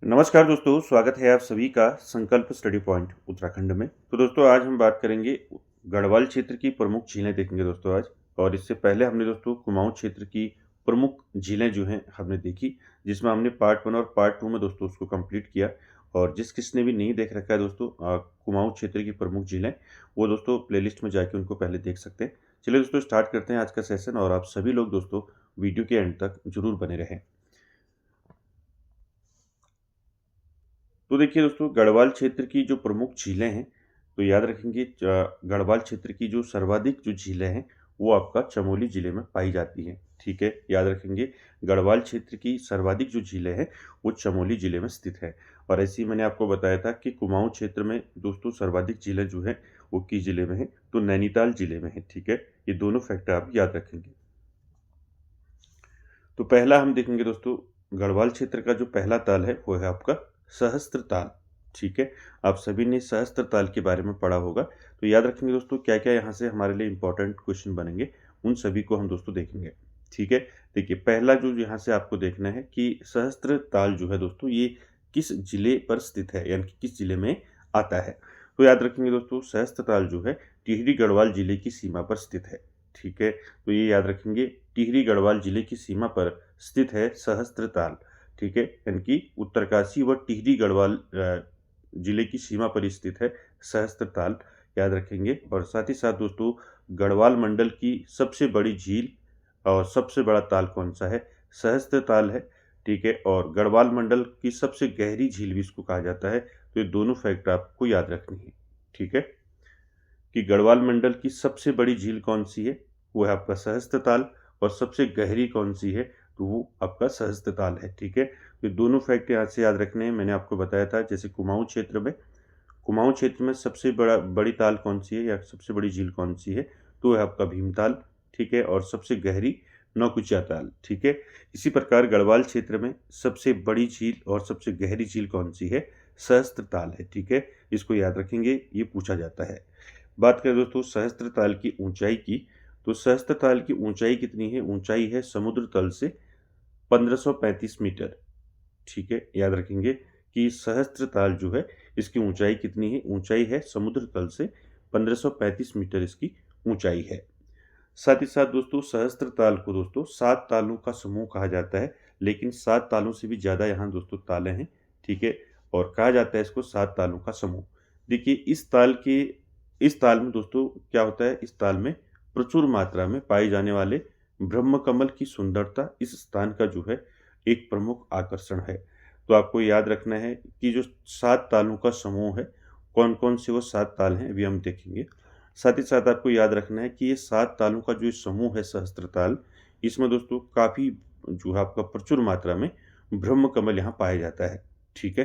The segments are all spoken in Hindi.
नमस्कार दोस्तों, स्वागत है आप सभी का संकल्प स्टडी पॉइंट उत्तराखंड में। तो दोस्तों आज हम बात करेंगे गढ़वाल क्षेत्र की प्रमुख झीलें देखेंगे दोस्तों आज। और इससे पहले हमने दोस्तों कुमाऊं क्षेत्र की प्रमुख झीलें जो हैं हमने देखी, जिसमें हमने पार्ट 1 और पार्ट 2 में दोस्तों उसको कंप्लीट किया। और किसने भी नहीं देख रखा है दोस्तों कुमाऊं क्षेत्र की प्रमुख झीलें, वो दोस्तों प्लेलिस्ट में जाके उनको पहले देख सकते हैं। चलिए दोस्तों स्टार्ट करते हैं आज का सेशन, और आप सभी लोग दोस्तों वीडियो के एंड तक जरूर बने रहें। तो देखिए दोस्तों, गढ़वाल क्षेत्र की जो प्रमुख झीलें हैं, तो याद रखेंगे गढ़वाल क्षेत्र की जो सर्वाधिक जो झीलें हैं वो आपका चमोली जिले में पाई जाती हैं। ठीक है, याद रखेंगे गढ़वाल क्षेत्र की सर्वाधिक जो झीलें हैं वो चमोली जिले में स्थित है। और ऐसे ही मैंने आपको बताया था कि कुमाऊं क्षेत्र में दोस्तों सर्वाधिक झीलें जो हैं वो किस जिले में है, तो नैनीताल जिले में है। ठीक है, ये दोनों फैक्ट आप याद रखेंगे। तो पहला हम देखेंगे दोस्तों, गढ़वाल क्षेत्र का जो पहला ताल है वो है आपका सहस्त्र ताल। ठीक है, आप सभी ने सहस्त्र ताल के बारे में पढ़ा होगा। तो याद रखेंगे दोस्तों क्या क्या यहाँ से हमारे लिए इंपॉर्टेंट क्वेश्चन बनेंगे, उन सभी को हम दोस्तों देखेंगे। ठीक है, देखिए पहला जो यहाँ से आपको देखना है कि सहस्त्र ताल जो है दोस्तों ये किस जिले पर स्थित है, यानी कि किस जिले में आता है। तो याद रखेंगे दोस्तों सहस्त्र ताल जो है टिहरी गढ़वाल जिले की सीमा पर स्थित है। ठीक है, तो ये याद रखेंगे टिहरी गढ़वाल जिले की सीमा पर स्थित है सहस्त्र ताल। ठीक है, यानी कि उत्तरकाशी व टिहरी गढ़वाल जिले की सीमा पर स्थित है सहस्त्र ताल, याद रखेंगे। और साथ ही साथ दोस्तों गढ़वाल मंडल की सबसे बड़ी झील और सबसे बड़ा ताल कौन सा है, सहस्त्र ताल है। ठीक है, और गढ़वाल मंडल की सबसे गहरी झील भी इसको कहा जाता है। तो ये दोनों फैक्ट आपको याद रखनी है। ठीक है, कि गढ़वाल मंडल की सबसे बड़ी झील कौन सी है, वो है आपका सहस्त्र ताल। और सबसे गहरी कौन सी है, तो वो आपका सहस्त्र ताल है। ठीक है, तो दोनों फैक्ट यहाँ से याद रखने हैं। मैंने आपको बताया था जैसे कुमाऊं क्षेत्र में सबसे बड़ी ताल कौन सी है या सबसे बड़ी झील कौन सी है, तो वो है आपका भीमताल। ठीक है, और सबसे गहरी नौकुचिया ताल। ठीक है, इसी प्रकार गढ़वाल क्षेत्र में सबसे बड़ी झील और सबसे गहरी झील कौन सी है, सहस्त्र ताल है। ठीक है, इसको याद रखेंगे, ये पूछा जाता है। बात करें दोस्तों सहस्त्र ताल की ऊंचाई की, तो सहस्त्र ताल की ऊंचाई कितनी है, ऊंचाई है समुद्र तल से 1535 मीटर। ठीक है, याद रखेंगे कि सहस्त्र ताल जो है इसकी ऊंचाई कितनी है, ऊंचाई है समुद्र तल से 1535 मीटर इसकी ऊंचाई है। साथ ही साथ दोस्तों सहस्त्र ताल को दोस्तों 7 तालों का समूह कहा जाता है, लेकिन 7 तालों से भी ज़्यादा यहाँ दोस्तों ताले हैं। ठीक है, और कहा जाता है इसको 7 तालों का समूह। देखिए इस ताल में दोस्तों क्या होता है, इस ताल में प्रचुर मात्रा में पाए जाने वाले ब्रह्म कमल की सुंदरता इस स्थान का जो है एक प्रमुख आकर्षण है। तो आपको याद रखना है कि जो 7 तालों का समूह है, कौन कौन से वो 7 ताल हैं अभी हम देखेंगे। साथ ही साथ आपको याद रखना है कि ये 7 तालों का जो समूह है सहस्त्र ताल, इसमें दोस्तों काफ़ी जो है आपका प्रचुर मात्रा में ब्रह्म कमल यहाँ पाया जाता है। ठीक है,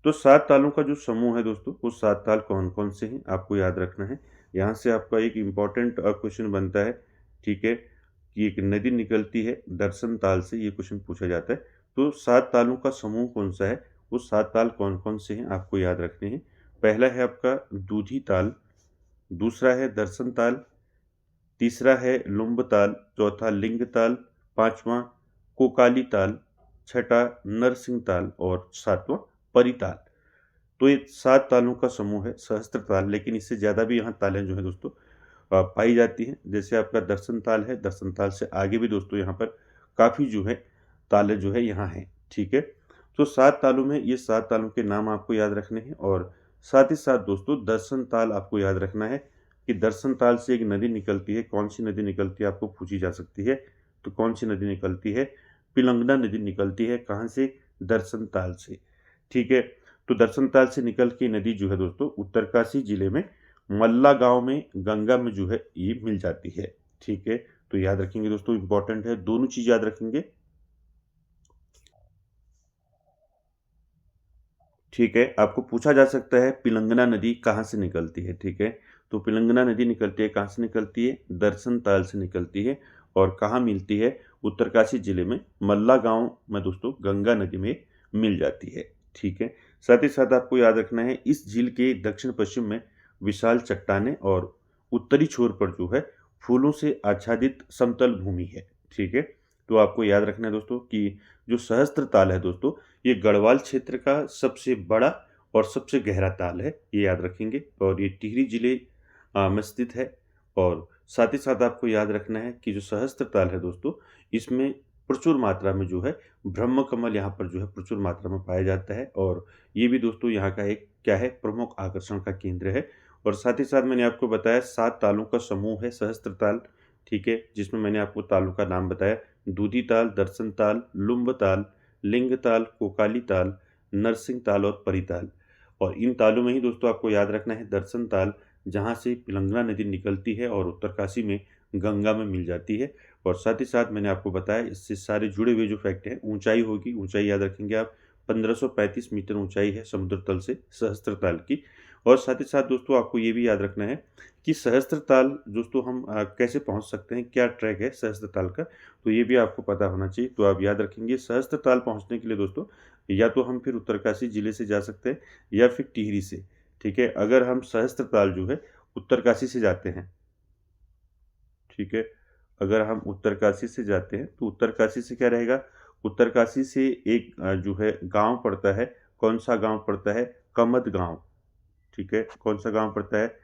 तो 7 तालों का जो समूह है दोस्तों, वो 7 ताल कौन कौन से हैं आपको याद रखना है। यहाँ से आपका एक इम्पॉर्टेंट क्वेश्चन बनता है। ठीक है, कि एक नदी निकलती है दर्शन ताल से, ये क्वेश्चन पूछा जाता है। तो 7 तालों का समूह कौन सा है, वो 7 ताल कौन कौन से हैं आपको याद रखने हैं। पहला है आपका दूधी ताल, दूसरा है दर्शन ताल, तीसरा है लुम्ब ताल, चौथा लिंग ताल, पांचवा कोकाली ताल, छठा नरसिंह ताल और सातवां परिताल। तो ये 7 तालों का समूह है सहस्त्र ताल, लेकिन इससे ज़्यादा भी यहाँ तालें जो है दोस्तों पाई जाती हैं। जैसे आपका दर्शन ताल है, दर्शन ताल से आगे भी दोस्तों यहाँ पर काफ़ी जो है तालें जो है यहाँ हैं। ठीक है, तो 7 तालों में ये 7 तालों के नाम आपको याद रखने हैं। और साथ ही साथ दोस्तों दर्शन ताल आपको याद रखना है कि दर्शन ताल से एक नदी निकलती है। कौन सी नदी निकलती है आपको पूछी जा सकती है, तो कौन सी नदी निकलती है, पिलंगना नदी निकलती है। कहाँ से, दर्शन ताल से। ठीक है, तो दर्शन ताल से निकल के नदी जो है दोस्तों उत्तरकाशी जिले में मल्ला गांव में गंगा में जो है ये मिल जाती है। ठीक है, तो याद रखेंगे दोस्तों, इंपॉर्टेंट है, दोनों चीज याद रखेंगे। ठीक है, आपको पूछा जा सकता है पिलंगना नदी कहाँ से निकलती है। ठीक है, तो पिलंगना नदी निकलती है, कहाँ से निकलती है, दर्शन ताल से निकलती है। और कहाँ मिलती है, उत्तरकाशी जिले में मल्ला गांव में दोस्तों गंगा नदी में मिल जाती है। ठीक है, साथ ही साथ आपको याद रखना है इस झील के दक्षिण पश्चिम में विशाल चट्टानें और उत्तरी छोर पर जो है फूलों से आच्छादित समतल भूमि है। ठीक है, तो आपको याद रखना है दोस्तों कि जो सहस्त्र ताल है दोस्तों, ये गढ़वाल क्षेत्र का सबसे बड़ा और सबसे गहरा ताल है, ये याद रखेंगे। और ये टिहरी जिले में स्थित है। और साथ ही साथ आपको याद रखना है कि जो सहस्त्र ताल है दोस्तों, इसमें प्रचुर मात्रा में जो है ब्रह्म कमल यहाँ पर जो है प्रचुर मात्रा में पाया जाता है। और ये भी दोस्तों यहाँ का एक क्या है, प्रमुख आकर्षण का केंद्र है। और साथ ही साथ मैंने आपको बताया 7 तालों का समूह है सहस्त्र ताल, ठीक है, जिसमें मैंने आपको तालों का नाम बताया, दूधी ताल, दर्शन ताल, लुम्ब ताल, लिंग ताल, कोकाली ताल, नरसिंह ताल और परी ताल। और इन तालों में ही दोस्तों आपको याद रखना है दर्शन ताल, जहाँ से पिलंगना नदी निकलती है और उत्तरकाशी में गंगा में मिल जाती है। और साथ ही साथ मैंने आपको बताया इससे सारे जुड़े हुए जो फैक्ट हैं, ऊंचाई होगी, ऊंचाई याद रखेंगे आप, 1535 मीटर ऊंचाई है समुद्र तल से सहस्त्र ताल की। और साथ ही साथ दोस्तों आपको ये भी याद रखना है कि सहस्त्र ताल दोस्तों हम कैसे पहुंच सकते हैं, क्या ट्रैक है सहस्त्र ताल का, तो ये भी आपको पता होना चाहिए। तो आप याद रखेंगे सहस्त्र ताल पहुंचने के लिए दोस्तों या तो हम फिर उत्तरकाशी जिले से जा सकते हैं या फिर टिहरी से, ठीक है। अगर हम सहस्त्र ताल जो है उत्तरकाशी से जाते हैं, ठीक है, अगर हम उत्तरकाशी से जाते हैं तो उत्तरकाशी से क्या रहेगा, उत्तरकाशी से एक जो है गांव पड़ता है, कौन सा गांव पड़ता है, कमद गांव, ठीक है, कौन सा गांव पड़ता है,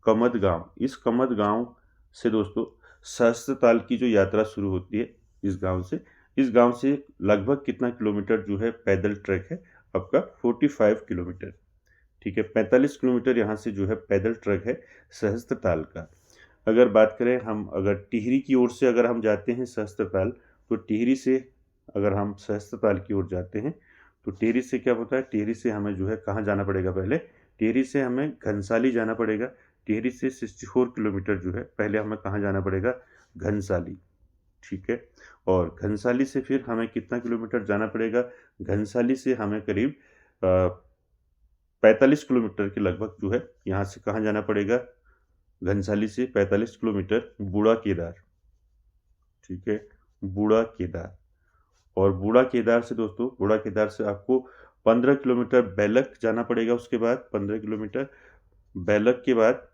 कमद गांव। इस कमद गांव से दोस्तों सहस्त्र ताल की जो यात्रा शुरू होती है इस गांव से, इस गांव से लगभग कितना किलोमीटर जो है पैदल ट्रैक है आपका, 45 किलोमीटर, ठीक है, 45 किलोमीटर यहाँ से जो है पैदल ट्रैक है सहस्त्र ताल का। अगर बात करें हम, अगर टिहरी की ओर से अगर हम जाते हैं सहस्त्र ताल, तो टिहरी से अगर हम सहस्त्र ताल की ओर जाते हैं तो टिहरी से क्या होता है, टिहरी से हमें जो है कहाँ जाना पड़ेगा, पहले टिहरी से हमें घनसाली जाना पड़ेगा। टिहरी से 64 किलोमीटर जो है पहले हमें कहाँ जाना पड़ेगा, घनसाली, ठीक है। और घनसाली से फिर हमें कितना किलोमीटर जाना पड़ेगा, घनसाली से हमें करीब 45 किलोमीटर के लगभग जो है यहाँ से कहाँ जाना पड़ेगा, घनसाली से 45 किलोमीटर बूढ़ा केदार, ठीक है, बूढ़ा केदार। और बूढ़ा केदार से दोस्तों, बूढ़ा केदार से आपको 15 किलोमीटर बैलक जाना पड़ेगा, उसके बाद 15 किलोमीटर बैलक के बाद,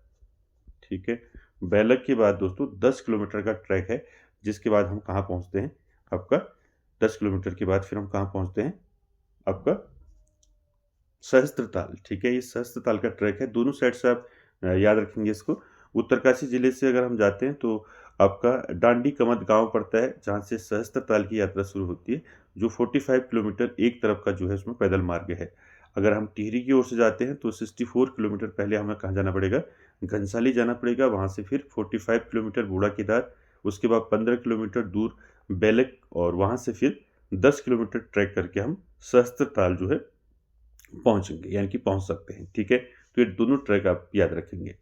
ठीक है, बैलक के बाद दोस्तों 10 किलोमीटर का ट्रैक है, जिसके बाद हम कहाँ पहुँचते हैं आपका, 10 किलोमीटर के बाद फिर हम कहाँ पहुँचते हैं आपका सहस्त्र ताल, ठीक है। ये सहस्त्र ताल का ट्रैक है, दोनों साइड से आप याद रखेंगे इसको। उत्तरकाशी जिले से अगर हम जाते हैं तो आपका डांडी कमत गांव पड़ता है, जहां से सहस्त्र ताल की यात्रा शुरू होती है, जो 45 किलोमीटर एक तरफ का जो है उसमें पैदल मार्ग है। अगर हम टिहरी की ओर से जाते हैं तो 64 किलोमीटर पहले हमें कहाँ जाना पड़ेगा, घनसाली जाना पड़ेगा, वहाँ से फिर 45 किलोमीटर बूढ़ा केदार, उसके बाद 15 किलोमीटर दूर बेलक, और वहाँ से फिर 10 किलोमीटर ट्रैक करके हम सहस्त्र ताल जो है पहुँचेंगे, यानी कि पहुँच सकते हैं, ठीक है। तो ये दोनों ट्रैक आप याद रखेंगे।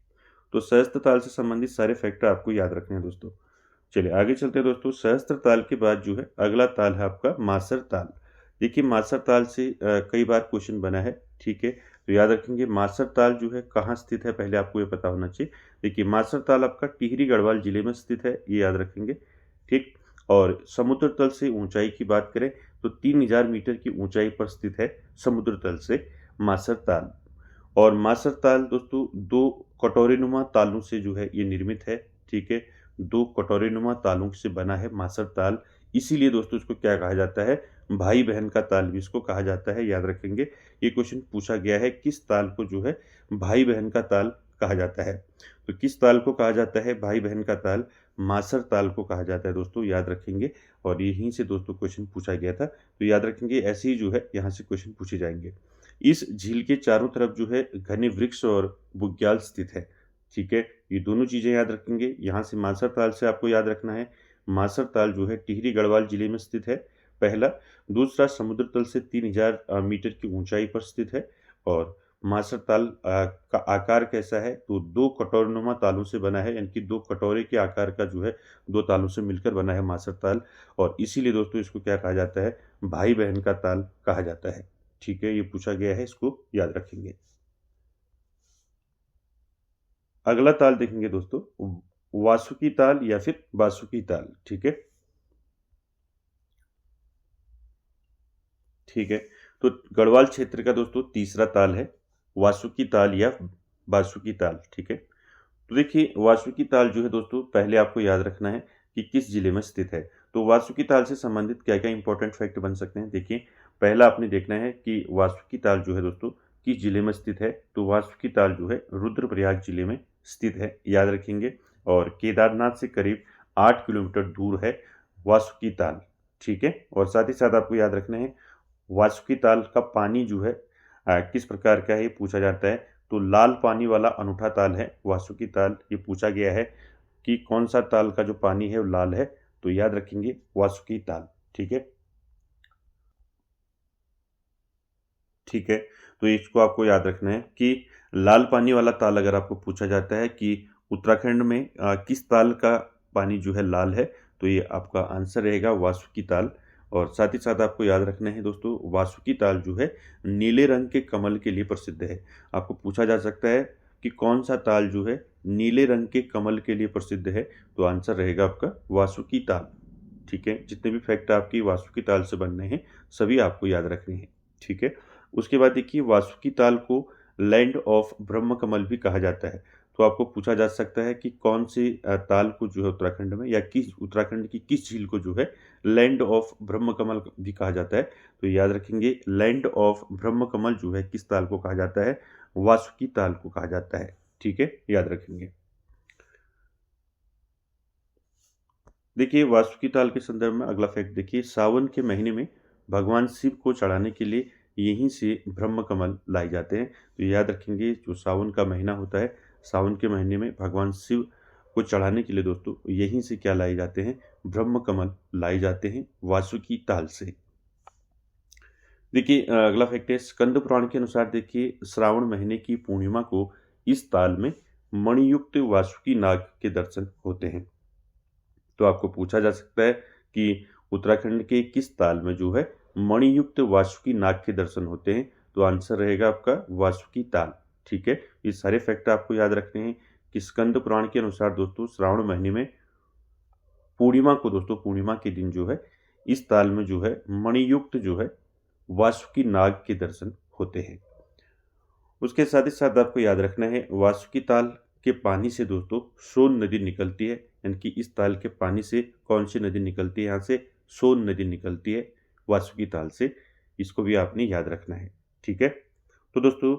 तो सहस्त्र ताल से संबंधित सारे फैक्टर आपको याद रखने हैं दोस्तों। चलिए आगे चलते हैं दोस्तों। सहस्त्र ताल के बाद जो है अगला ताल है आपका मासर ताल। देखिए मासर ताल से कई बार क्वेश्चन बना है, ठीक है, तो याद रखेंगे मासर ताल जो है कहाँ स्थित है, पहले आपको ये पता होना चाहिए। देखिए मासर ताल आपका टिहरी गढ़वाल जिले में स्थित है, ये याद रखेंगे, ठीक। और समुद्र तल से ऊंचाई की बात करें तो 3000 मीटर की ऊंचाई पर स्थित है समुद्र तल से मासर ताल। और मासर ताल दोस्तों 2 कटोरीनुमा तालों से जो है ये निर्मित है, ठीक है, 2 कटोरीनुमा तालों से बना है मासर ताल। इसीलिए दोस्तों इसको क्या कहा जाता है, भाई बहन का ताल भी इसको कहा जाता है, याद रखेंगे। ये क्वेश्चन पूछा गया है, किस ताल को जो है भाई बहन का ताल कहा जाता है, तो किस ताल को कहा जाता है भाई बहन का ताल, मासर ताल को कहा जाता है दोस्तों, याद रखेंगे। और यहीं से दोस्तों क्वेश्चन पूछा गया था, तो याद रखेंगे ऐसे ही जो है यहाँ से क्वेश्चन पूछे जाएंगे। इस झील के चारों तरफ जो है घने वृक्ष और बुग्याल स्थित है, ठीक है, ये दोनों चीज़ें याद रखेंगे। यहाँ से मासर ताल से आपको याद रखना है, मासर ताल जो है टिहरी गढ़वाल जिले में स्थित है, पहला। दूसरा समुद्र तल से 3000 मीटर की ऊंचाई पर स्थित है। और मासर ताल का आकार कैसा है, तो 2 कटोरनुमा तालों से बना है, यानी कि 2 कटोरे के आकार का जो है 2 तालों से मिलकर बना है मासर ताल। और इसीलिए दोस्तों इसको क्या कहा जाता है, भाई बहन का ताल कहा जाता है, ठीक है, ये पूछा गया है, इसको याद रखेंगे। अगला ताल देखेंगे दोस्तों, वासुकी ताल या फिर बासुकी ताल, ठीक है, ठीक है। तो गढ़वाल क्षेत्र का दोस्तों तीसरा ताल है वासुकी ताल या बासुकी ताल, ठीक है। तो देखिए वासुकी ताल जो है दोस्तों, पहले आपको याद रखना है कि किस जिले में स्थित है। तो वासुकी ताल से संबंधित क्या-क्या इंपॉर्टेंट फैक्ट बन सकते हैं? देखिए, पहला आपने देखना है कि वासुकी ताल जो है दोस्तों किस जिले में स्थित है। तो वासुकी ताल जो है रुद्रप्रयाग जिले में स्थित है, याद रखेंगे। और केदारनाथ से करीब 8 किलोमीटर दूर है वासुकी ताल, ठीक है। और साथ ही साथ आपको याद रखना है वासुकी ताल का पानी जो है किस प्रकार का है, ये पूछा जाता है। तो लाल पानी वाला अनूठा ताल है वासुकी ताल। ये पूछा गया है कि कौन सा ताल का जो पानी है वो लाल है, तो याद रखेंगे वासुकी ताल, ठीक है। ठीक है, तो इसको आपको याद रखना है कि लाल पानी वाला ताल अगर आपको पूछा जाता है कि उत्तराखंड में किस ताल का पानी जो है लाल है, तो ये आपका आंसर रहेगा वासुकी ताल। और साथ ही साथ आपको याद रखना है दोस्तों, वासुकी ताल जो है नीले रंग के कमल के लिए प्रसिद्ध है। आपको पूछा जा सकता है कि कौन सा ताल जो है नीले रंग के कमल के लिए प्रसिद्ध है, तो आंसर रहेगा आपका वासुकी ताल, ठीक है। जितने भी फैक्ट आपकी वासुकी ताल से बनने हैं, सभी आपको याद रखने हैं, ठीक है। उसके बाद देखिए, वासुकी ताल को लैंड ऑफ ब्रह्म कमल भी कहा जाता है। तो आपको पूछा जा सकता है कि कौन सी ताल को जो है उत्तराखंड में या किस उत्तराखंड की किस झील को जो है लैंड ऑफ ब्रह्म कमल भी कहा जाता है। तो याद रखेंगे लैंड ऑफ ब्रह्म कमल जो है किस ताल को कहा जाता है, वासुकी ताल को कहा जाता है, ठीक है, याद रखेंगे। देखिए, वासुकी ताल के संदर्भ में अगला फैक्ट देखिए, सावन के महीने में भगवान शिव को चढ़ाने के लिए यहीं से ब्रह्म कमल लाए जाते हैं। तो याद रखेंगे, जो सावन का महीना होता है, सावन के महीने में भगवान शिव को चढ़ाने के लिए दोस्तों यहीं से क्या लाए जाते हैं, ब्रह्म कमल लाए जाते हैं वासुकी ताल से। देखिए, अगला फैक्ट है, स्कंद पुराण के अनुसार देखिए, श्रावण महीने की पूर्णिमा को इस ताल में मणियुक्त वासुकी नाग के दर्शन होते हैं। तो आपको पूछा जा सकता है कि उत्तराखंड के किस ताल में जो है मणियुक्त वासुकी नाग के दर्शन होते हैं, तो आंसर रहेगा आपका वासुकी ताल, ठीक है। ये सारे फैक्ट आपको याद रखने हैं कि स्कंद पुराण के अनुसार दोस्तों श्रावण महीने में पूर्णिमा को दोस्तों, पूर्णिमा के दिन जो है इस ताल में जो है मणियुक्त जो है वासुकी नाग के दर्शन होते हैं। उसके साथ ही साथ आपको याद रखना है, वासुकी ताल के पानी से दोस्तों सोन नदी निकलती है। यानी कि इस ताल के पानी से कौन सी नदी निकलती है, यहाँ से सोन नदी निकलती है वासुकी ताल से। इसको भी आपने याद रखना है, ठीक है। तो दोस्तों,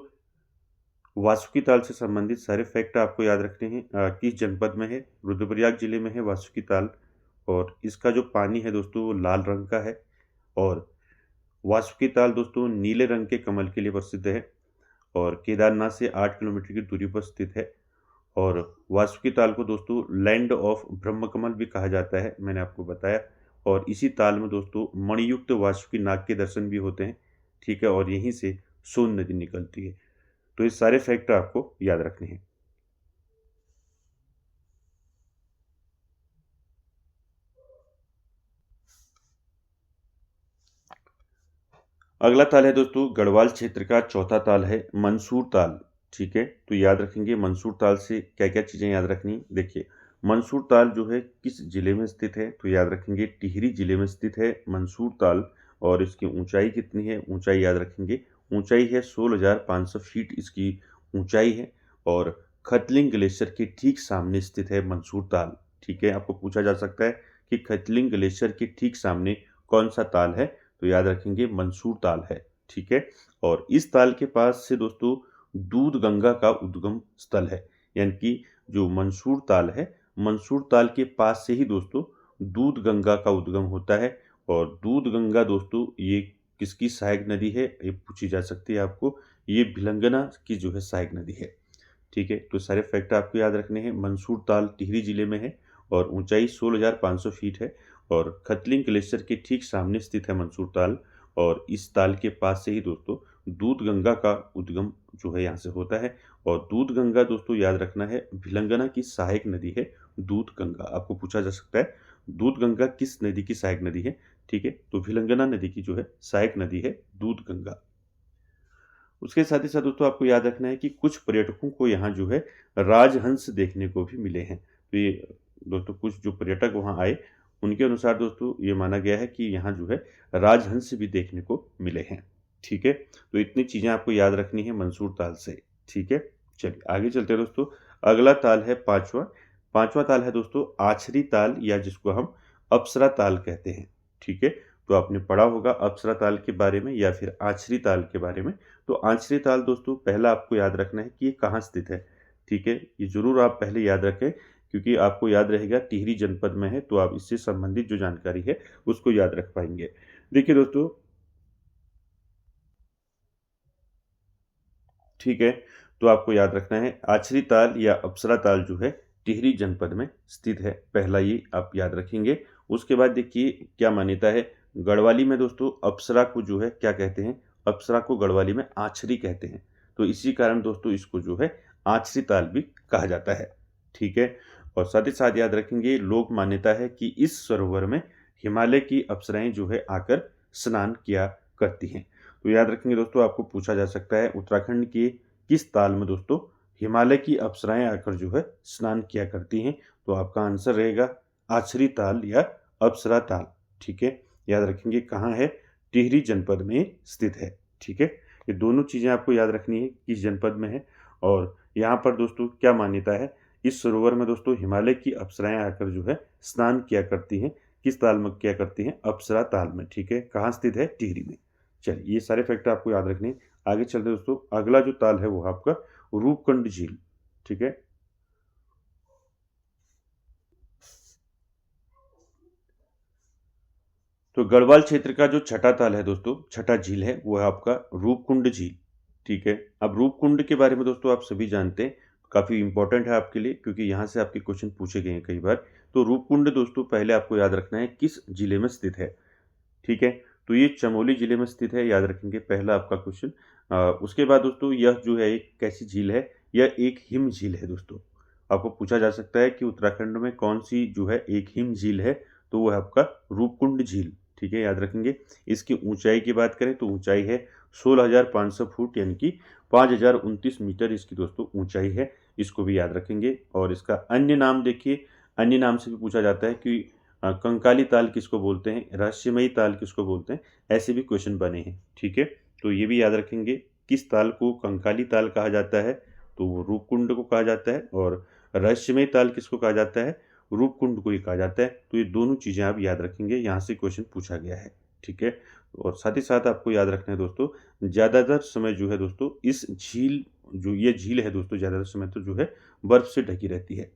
वासुकी ताल से संबंधित सारे फैक्ट आपको याद रखने हैं। किस जनपद में है, रुद्रप्रयाग जिले में है वासुकी ताल। और इसका जो पानी है दोस्तों वो लाल रंग का है। और वासुकी ताल दोस्तों नीले रंग के कमल के लिए प्रसिद्ध है और केदारनाथ से 8 किलोमीटर की दूरी पर स्थित है। और वासुकी ताल को दोस्तों लैंड ऑफ ब्रह्म कमल भी कहा जाता है, मैंने आपको बताया। और इसी ताल में दोस्तों मणियुक्त वासुकी नाग के दर्शन भी होते हैं, ठीक है। और यहीं से सोन नदी निकलती है। तो ये सारे फैक्ट आपको याद रखने हैं। अगला ताल है दोस्तों, गढ़वाल क्षेत्र का चौथा ताल है मंसूर ताल, ठीक है। तो याद रखेंगे मंसूर ताल से क्या क्या चीज़ें याद रखनी। देखिए, मंसूर ताल जो है किस जिले में स्थित है, तो याद रखेंगे टिहरी जिले में स्थित है मंसूर ताल। और इसकी ऊंचाई कितनी है, ऊंचाई याद रखेंगे, ऊंचाई है 16,500 फीट इसकी ऊंचाई है। और खतलिंग ग्लेशियर के ठीक सामने स्थित है मंसूर ताल, ठीक है। आपको पूछा जा सकता है कि खतलिंग ग्लेशियर के ठीक सामने कौन सा ताल है, तो याद रखेंगे मंसूर ताल है, ठीक है। और इस ताल के पास से दोस्तों दूध गंगा का उद्गम स्थल है। यानी कि जो मंसूर ताल है, मंसूर ताल के पास से ही दोस्तों दूध गंगा का उद्गम होता है। और दूध गंगा दोस्तों ये किसकी सहायक नदी है, ये पूछी जा सकती है आपको। ये भिलंगना की जो है सहायक नदी है, ठीक है। तो सारे फैक्ट आपको याद रखने हैं। मंसूर ताल टिहरी जिले में है और ऊंचाई 16,500 फीट है। और खतलिंग ग्लेशियर के ठीक सामने स्थित है मंसूर ताल। और इस ताल के पास से ही दोस्तों दूध गंगा का उद्गम जो है यहाँ से होता है। और दूध गंगा दोस्तों याद रखना है भिलंगना की सहायक नदी है दूध गंगा। आपको पूछा जा सकता है दूध गंगा किस नदी की सहायक नदी है, ठीक है। तो भिलंगना नदी की जो है सहायक नदी है दूध गंगा। उसके साथ ही साथ दोस्तों आपको याद रखना है कि कुछ पर्यटकों को यहाँ जो है राजहंस देखने को भी मिले हैं। तो ये दोस्तों कुछ जो पर्यटक वहाँ आए, उनके अनुसार दोस्तों ये माना गया है कि यहाँ जो है राजहंस भी देखने को मिले हैं, ठीक है। तो इतनी चीज़ें आपको याद रखनी है मंसूर ताल से, ठीक है। चलिए आगे चलते हैं दोस्तों। अगला ताल है पांचवा 5वां ताल है दोस्तों आछरी ताल, या जिसको हम अप्सरा ताल कहते हैं। ठीक है, तो आपने पढ़ा होगा अप्सरा ताल के बारे में या फिर आछरी ताल के बारे में। तो आछरी ताल दोस्तों पहला आपको याद रखना है कि ये कहाँ स्थित है। ठीक है, ये ज़रूर आप पहले याद रखें, क्योंकि आपको याद रहेगा टिहरी जनपद में है, तो आप इससे संबंधित जो जानकारी है उसको याद रख पाएंगे। देखिए दोस्तों, ठीक है, तो आपको याद रखना है आछरी ताल या अप्सरा ताल जो है टिहरी जनपद में स्थित है। पहला ये आप याद रखेंगे। उसके बाद देखिए क्या मान्यता है, गढ़वाली में दोस्तों अप्सरा को जो है क्या कहते हैं, अप्सरा को गढ़वाली में आछरी कहते हैं। तो इसी कारण दोस्तों इसको जो है आछरी ताल भी कहा जाता है। ठीक है, और साथ ही साथ याद रखेंगे लोक मान्यता है कि इस सरोवर में हिमालय की अप्सराएं जो है आकर स्नान किया करती हैं। तो याद रखेंगे दोस्तों, आपको पूछा जा सकता है उत्तराखंड के किस ताल में दोस्तों हिमालय की अप्सराएं आकर जो है स्नान किया करती हैं। तो आपका आंसर रहेगा आछरी ताल या अप्सरा ताल। ठीक है, याद रखेंगे कहाँ है, टिहरी जनपद में स्थित है। ठीक है, ये दोनों चीज़ें आपको याद रखनी है किस जनपद में है। और यहाँ पर दोस्तों क्या मान्यता है, इस सरोवर में दोस्तों हिमालय की अप्सराएं आकर जो है स्नान किया करती हैं। किस ताल में किया करती हैं, अप्सरा ताल में। ठीक है, कहाँ स्थित है, टिहरी में। चलिए ये सारे फैक्टर आपको याद रखने हैं। आगे चलते हैं दोस्तों, अगला जो ताल है वो आपका रूपकुंड झील। ठीक है, तो गढ़वाल क्षेत्र का जो छठा ताल है दोस्तों, छठा झील है, वो है आपका रूपकुंड झील। ठीक है, अब रूपकुंड के बारे में दोस्तों आप सभी जानते हैं, काफ़ी इंपॉर्टेंट है आपके लिए, क्योंकि यहाँ से आपके क्वेश्चन पूछे गए हैं कई बार। तो रूपकुंड दोस्तों पहले आपको याद रखना है किस जिले में स्थित है। ठीक है, तो ये चमोली जिले में स्थित है, याद रखेंगे पहला आपका क्वेश्चन। उसके बाद दोस्तों यह जो है एक कैसी झील है, यह एक हिम झील है दोस्तों। आपको पूछा जा सकता है कि उत्तराखंड में कौन सी जो है एक हिम झील है, तो वो है आपका रूपकुंड झील। ठीक है, याद रखेंगे। इसकी ऊंचाई की बात करें तो ऊंचाई है 16,500 फुट, यानी कि 5,029 मीटर इसकी दोस्तों ऊंचाई है। इसको भी याद रखेंगे। और इसका अन्य नाम देखिए, अन्य नाम से भी पूछा जाता है कि कंकाली ताल किसको बोलते हैं, रहस्यमयी ताल किसको बोलते हैं, ऐसे भी क्वेश्चन बने हैं। ठीक है, तो ये भी याद रखेंगे किस ताल को कंकाली ताल कहा जाता है, तो वो रूपकुंड को कहा जाता है। और रहस्यमयी ताल किसको कहा जाता है, रूपकुंड को ही कहा जाता है। तो ये दोनों चीज़ें आप याद रखेंगे, यहाँ से क्वेश्चन पूछा गया है। ठीक है, और साथ ही साथ आपको याद रखना है दोस्तों, ज़्यादातर समय जो है दोस्तों इस झील, जो ये झील है दोस्तों, ज़्यादातर समय तो जो है बर्फ़ से ढकी रहती है।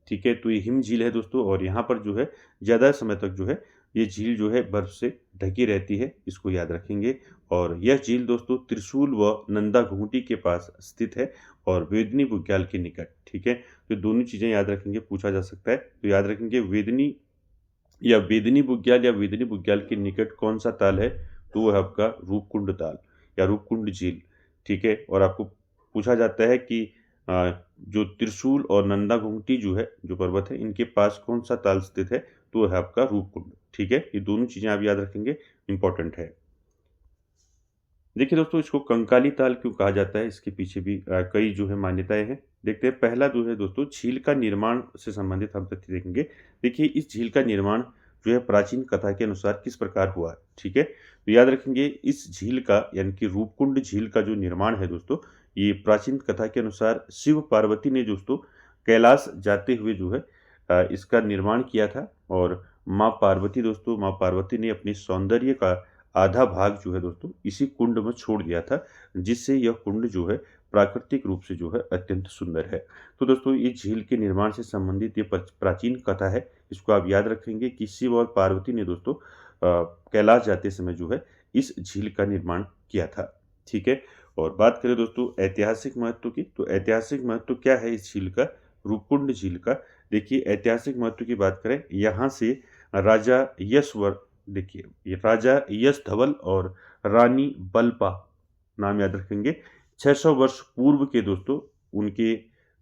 ठीक है, तो ये हिम झील है दोस्तों, और यहाँ पर जो है ज़्यादा समय तक जो है ये झील जो है बर्फ़ से ढकी रहती है, इसको याद रखेंगे। और यह झील दोस्तों त्रिशूल व नंदा घूंटी के पास स्थित है, और वेदनी बुग्याल के निकट। ठीक है, तो दोनों चीज़ें याद रखेंगे, पूछा जा सकता है। तो याद रखेंगे वेदनी या वेदनी बुग्याल, या वेदनी बुग्याल के निकट कौन सा ताल है, तो वो है आपका रूपकुंड ताल या रूपकुंड झील। ठीक है, और आपको पूछा जाता है कि जो त्रिशूल और नंदा घुंटी जो है, जो पर्वत है, इनके पास कौन सा ताल स्थित है, तो वो है आपका रूपकुंड। ठीक है, ये दोनों चीज़ें आप याद रखेंगे, इंपॉर्टेंट है। देखिए दोस्तों, इसको कंकाली ताल क्यों कहा जाता है, इसके पीछे भी कई जो है मान्यताएं हैं। देखते हैं, पहला जो है दोस्तों झील का निर्माण से संबंधित हम तथ्य देखेंगे। देखिए इस झील का निर्माण जो है प्राचीन कथा के अनुसार किस प्रकार हुआ। ठीक है, तो याद रखेंगे इस झील का, यानी कि रूपकुंड झील का जो निर्माण है दोस्तों, ये प्राचीन कथा के अनुसार शिव पार्वती ने दोस्तों कैलाश जाते हुए जो है इसका निर्माण किया था। और माँ पार्वती दोस्तों, माँ पार्वती ने अपने सौंदर्य का आधा भाग जो है दोस्तों इसी कुंड में छोड़ दिया था, जिससे यह कुंड जो है प्राकृतिक रूप से जो है अत्यंत सुंदर है। तो दोस्तों इस झील के निर्माण से संबंधित ये प्राचीन कथा है, इसको आप याद रखेंगे कि शिव और पार्वती ने दोस्तों कैलाश जाते समय जो है इस झील का निर्माण किया था। ठीक है, और बात करें दोस्तों ऐतिहासिक महत्व की, तो ऐतिहासिक महत्व क्या है इस झील का, रूपकुंड झील का। देखिए ऐतिहासिक महत्व की बात करें, यहाँ से राजा यशवर, देखिए ये राजा यश धवल और रानी बलपा, नाम याद रखेंगे, 600 वर्ष पूर्व के दोस्तों उनके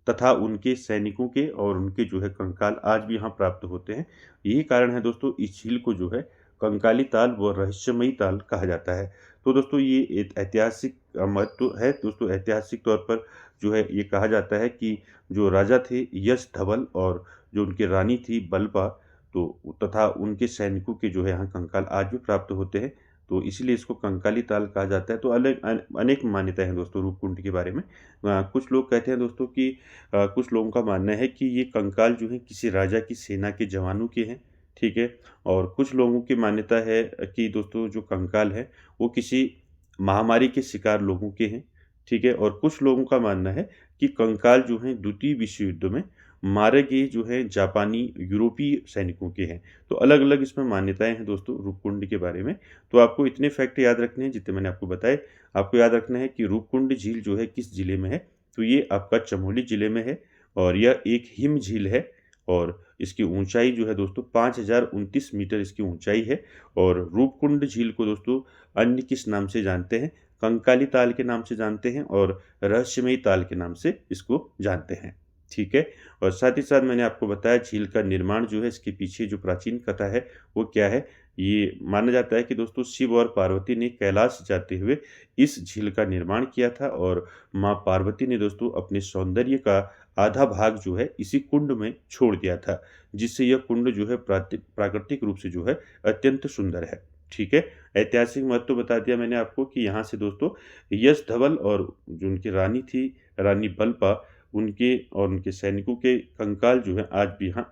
तथा उनके सैनिकों के और उनके जो है कंकाल आज भी यहाँ प्राप्त होते हैं। यही कारण है दोस्तों इस झील को जो है कंकाली ताल व रहस्यमयी ताल कहा जाता है। तो दोस्तों ये एक ऐतिहासिक महत्व है दोस्तों। ऐतिहासिक तौर पर जो है ये कहा जाता है कि जो राजा थे यश धवल और जो उनकी रानी थी बलपा, तो तथा उनके सैनिकों के जो है यहाँ कंकाल आज भी प्राप्त होते हैं। तो इसीलिए इसको कंकाली ताल कहा जाता है। तो अलग अनेक मान्यताएं हैं दोस्तों रूपकुंड के बारे में। कुछ लोग कहते हैं दोस्तों कि कुछ लोगों का मानना है कि ये कंकाल जो है किसी राजा की सेना के जवानों के हैं, ठीक है। और कुछ लोगों की मान्यता है कि दोस्तों जो कंकाल है वो किसी महामारी के शिकार लोगों के हैं, ठीक है। और कुछ लोगों का मानना है कि कंकाल जो हैं द्वितीय विश्व युद्ध में मारे गए जो है जापानी यूरोपीय सैनिकों के हैं। तो अलग अलग इसमें मान्यताएं हैं दोस्तों रूपकुंड के बारे में। तो आपको इतने फैक्ट याद रखने हैं जितने मैंने आपको बताए। आपको याद रखना है कि रूपकुंड झील जो है किस जिले में है, तो ये आपका चमोली जिले में है और यह एक हिम झील है। और इसकी ऊंचाई जो है दोस्तों 5029 मीटर इसकी ऊंचाई है। और रूपकुंड झील को दोस्तों अन्य किस नाम से जानते हैं, कंकाली ताल के नाम से जानते हैं और रहस्यमयी ताल के नाम से इसको जानते हैं, ठीक है। और साथ ही साथ मैंने आपको बताया झील का निर्माण जो है, इसके पीछे जो प्राचीन कथा है वो क्या है। ये माना जाता है कि दोस्तों शिव और पार्वती ने कैलाश जाते हुए इस झील का निर्माण किया था और माँ पार्वती ने दोस्तों अपने सौंदर्य का आधा भाग जो है इसी कुंड में छोड़ दिया था, जिससे यह कुंड जो है प्राकृतिक रूप से जो है अत्यंत सुंदर है, ठीक है। ऐतिहासिक महत्व बता दिया मैंने आपको कि यहाँ से दोस्तों यश धवल और जो उनकी रानी थी, रानी बलपा, उनके और उनके सैनिकों के कंकाल जो है आज भी यहाँ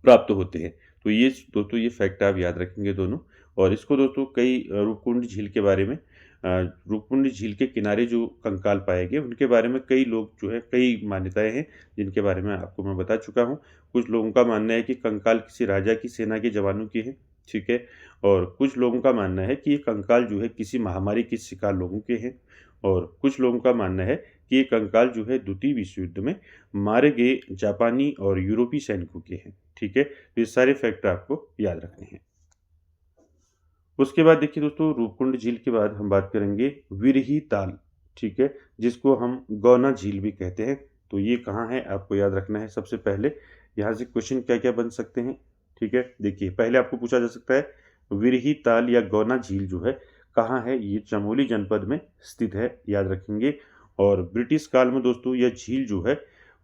प्राप्त होते हैं। तो ये दोस्तों ये फैक्ट आप याद रखेंगे दोनों। और इसको दोस्तों कई रूपकुंड झील के बारे में, रूपकुंड झील के किनारे जो कंकाल पाए गए उनके बारे में कई लोग जो है कई मान्यताएं हैं जिनके बारे में आपको मैं बता चुका हूँ। कुछ लोगों का मानना है कि कंकाल किसी राजा की सेना के जवानों के हैं, ठीक है। और कुछ लोगों का मानना है कि ये कंकाल जो है किसी महामारी के शिकार लोगों के हैं। और कुछ लोगों का मानना है कि ये कंकाल जो है द्वितीय विश्व युद्ध में मारे गए जापानी और यूरोपीय सैनिकों के हैं, ठीक है। तो ये सारे फैक्ट आपको याद रखने हैं। उसके बाद देखिए दोस्तों रूपकुंड झील के बाद हम बात करेंगे विरही ताल, ठीक है, जिसको हम गौना झील भी कहते हैं। तो ये कहाँ है आपको याद रखना है। सबसे पहले यहाँ से क्वेश्चन क्या क्या बन सकते हैं, ठीक है। देखिए पहले आपको पूछा जा सकता है विरही ताल या गौना झील जो है कहाँ है। ये चमोली जनपद में स्थित है, याद रखेंगे। और ब्रिटिश काल में दोस्तों यह झील जो है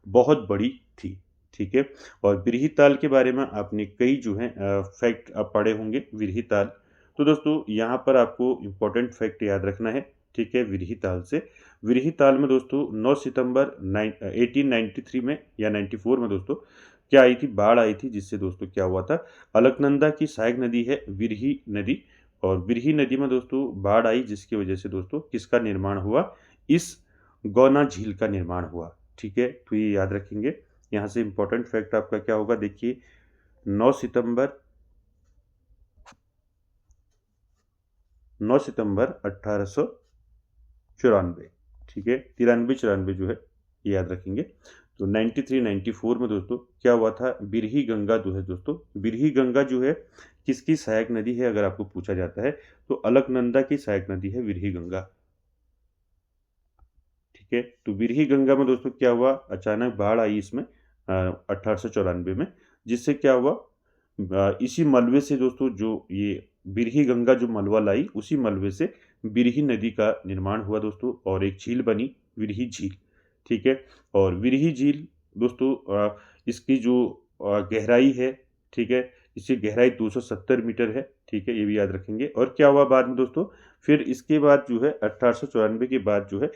बहुत बड़ी थी, ठीक है। और बिरही ताल के बारे में आपने कई जो है फैक्ट आप पढ़े होंगे विरही ताल। तो दोस्तों यहाँ पर आपको इम्पोर्टेंट फैक्ट याद रखना है, ठीक है। विरही ताल से, विरही ताल में दोस्तों 9 सितंबर 1893 में या 94 में दोस्तों क्या आई थी, बाढ़ आई थी, जिससे दोस्तों क्या हुआ था, अलकनंदा की सहायक नदी है विरही नदी, और विरही नदी में दोस्तों बाढ़ आई जिसकी वजह से दोस्तों किसका निर्माण हुआ, इस गौना झील का निर्माण हुआ, ठीक है। तो ये याद रखेंगे। यहाँ से इम्पोर्टेंट फैक्ट आपका क्या होगा, देखिए 9 सितंबर 1894, ठीक है, 93-94 जो है ये याद रखेंगे। तो 93-94 में दोस्तों क्या हुआ था, बिरही गंगा जो है दोस्तों, बिरही गंगा जो है किसकी सहायक नदी है अगर आपको पूछा जाता है तो अलकनंदा की सहायक नदी है बिरही गंगा, ठीक है। तो बिरही गंगा में दोस्तों क्या हुआ, अचानक बाढ़ आई इसमें 1894 में, जिससे क्या हुआ, इसी मलबे से दोस्तों जो ये बिरही गंगा जो मलबा लाई उसी मलबे से बिरही नदी का निर्माण हुआ दोस्तों और एक झील बनी बिरही झील, ठीक है। और बिरही झील दोस्तों इसकी जो गहराई है, ठीक है, इसकी गहराई 270 मीटर है, ठीक है, ये भी याद रखेंगे। और क्या हुआ बाद में दोस्तों, फिर इसके बाद जो है 1894 के बाद जो है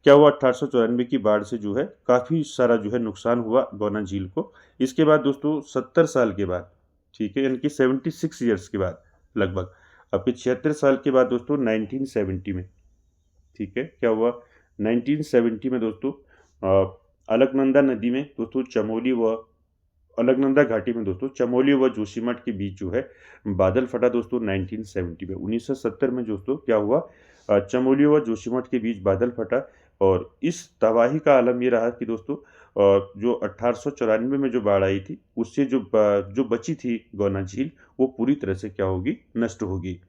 क्या हुआ, 1894 की बाढ़ से जो है काफ़ी सारा जो है नुकसान हुआ गौना झील को। इसके बाद दोस्तों 70 साल के बाद, ठीक है, यानी कि 76 ईयर्स के बाद लगभग, अब फिर 76 साल के बाद दोस्तों 1970 में, ठीक है, क्या हुआ 1970 में दोस्तों अलकनंदा नदी में दोस्तों चमोली व अलकनंदा घाटी में दोस्तों चमोली व जोशीमठ के बीच जो है बादल फटा दोस्तों 1970 में। 1970 में दोस्तों क्या हुआ, चमोली व जोशीमठ के बीच बादल फटा और इस तबाही का आलम ये रहा कि दोस्तों जो 1894 में जो बाढ़ आई थी उससे जो बची थी गौना झील वो पूरी तरह से क्या होगी, नष्ट होगी।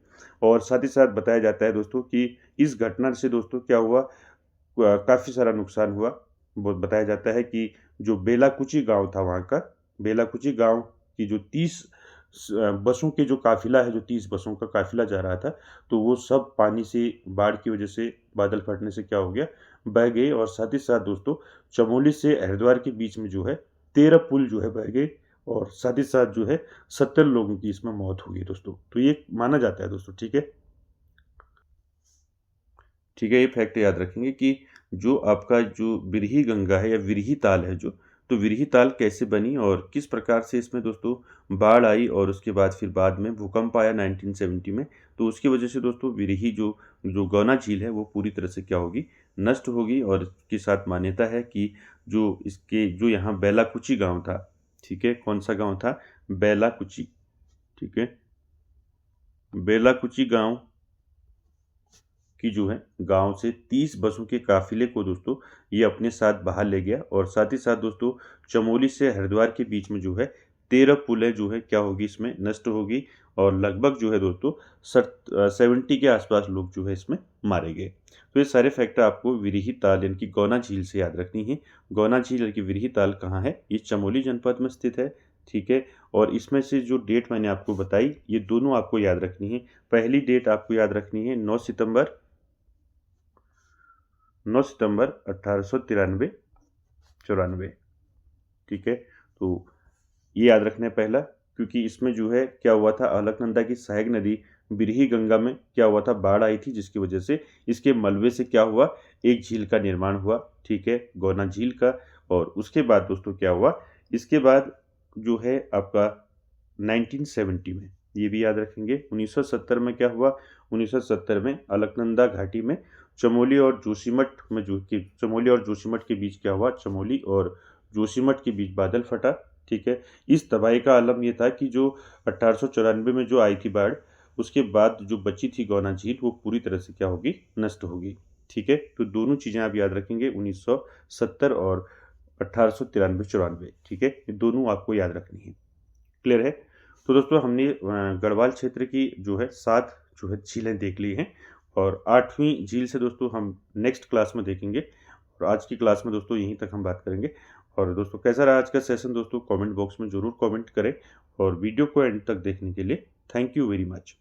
और साथ ही साथ बताया जाता है दोस्तों कि इस घटना से दोस्तों क्या हुआ, काफ़ी सारा नुकसान हुआ। बताया जाता है कि जो बेलाकुची गांव था वहाँ का, बेलाकुची गांव की जो 30 बसों के जो काफ़िला है, जो 30 बसों का काफ़िला जा रहा था, तो वो सब पानी से, बाढ़ की वजह से, बादल फटने से क्या हो गया, बह गए। और साथ ही साथ दोस्तों चमोली से हरिद्वार के बीच में जो है 13 पुल जो है बह गए और साथ ही साथ जो है 70 लोगों की इसमें मौत हो गई दोस्तों। तो ये माना जाता है दोस्तों, ठीक है। ठीक है, ये फैक्ट याद रखेंगे कि जो आपका जो बिरही गंगा है या विरही ताल है जो, तो विरही ताल कैसे बनी और किस प्रकार से इसमें दोस्तों बाढ़ आई और उसके बाद फिर बाद में भूकंप आया 1970 में, तो उसकी वजह से दोस्तों विरही जो जो गौना झील है वो पूरी तरह से क्या होगी, नष्ट होगी। और इसके साथ मान्यता है कि जो इसके जो यहाँ बेलाकुची गांव था, ठीक है, कौन सा गांव था, बेलाकुची, ठीक है, बेलाकुची गांव की जो है गांव से 30 बसों के काफिले को दोस्तों ये अपने साथ बाहर ले गया। और साथ ही साथ दोस्तों चमोली से हरिद्वार के बीच में जो है 13 पुलें जो है क्या होगी, इसमें नष्ट होगी। और लगभग जो है दोस्तों 70 के आसपास लोग जो है इसमें मारे गए। तो ये सारे फैक्टर आपको विरही ताल यानी कि गौना झील से याद रखनी है। गौना झील यानी कि विरही ताल कहाँ है, ये चमोली जनपद में स्थित है, ठीक है। और इसमें से जो डेट मैंने आपको बताई ये दोनों आपको याद रखनी है। पहली डेट आपको याद रखनी है 9 सितंबर 1893-94, ठीक है। तो ये याद रखना है पहला, क्योंकि इसमें जो है क्या हुआ था, अलकनंदा की सहायक नदी बिरही गंगा में क्या हुआ था, बाढ़ आई थी, जिसकी वजह से इसके मलबे से क्या हुआ, एक झील का निर्माण हुआ, ठीक है, गौना झील का। और उसके बाद दोस्तों क्या हुआ, इसके बाद जो है आपका 1970 में, ये भी याद रखेंगे, 1970 में क्या हुआ, 1970 में अलकनंदा घाटी में चमोली और जोशीमठ में जो कि चमोली और जोशीमठ के बीच क्या हुआ, चमोली और जोशीमठ के बीच बादल फटा, ठीक है। इस तबाही का आलम ये था कि जो 1894 में जो आई थी बाढ़, उसके बाद जो बची थी गौना झील वो पूरी तरह से क्या होगी, नष्ट होगी, ठीक है। तो दोनों चीज़ें आप याद रखेंगे, 1970 और 1893-94, ठीक है, ये दोनों आपको याद रखनी है। क्लियर है। तो दोस्तों हमने गढ़वाल क्षेत्र की जो है 7 जो है झीलें देख ली हैं। और 8वीं झील से दोस्तों हम नेक्स्ट क्लास में देखेंगे। और आज की क्लास में दोस्तों यहीं तक हम बात करेंगे। और दोस्तों कैसा रहा आज का सेशन दोस्तों, कमेंट बॉक्स में ज़रूर कमेंट करें। और वीडियो को एंड तक देखने के लिए थैंक यू वेरी मच।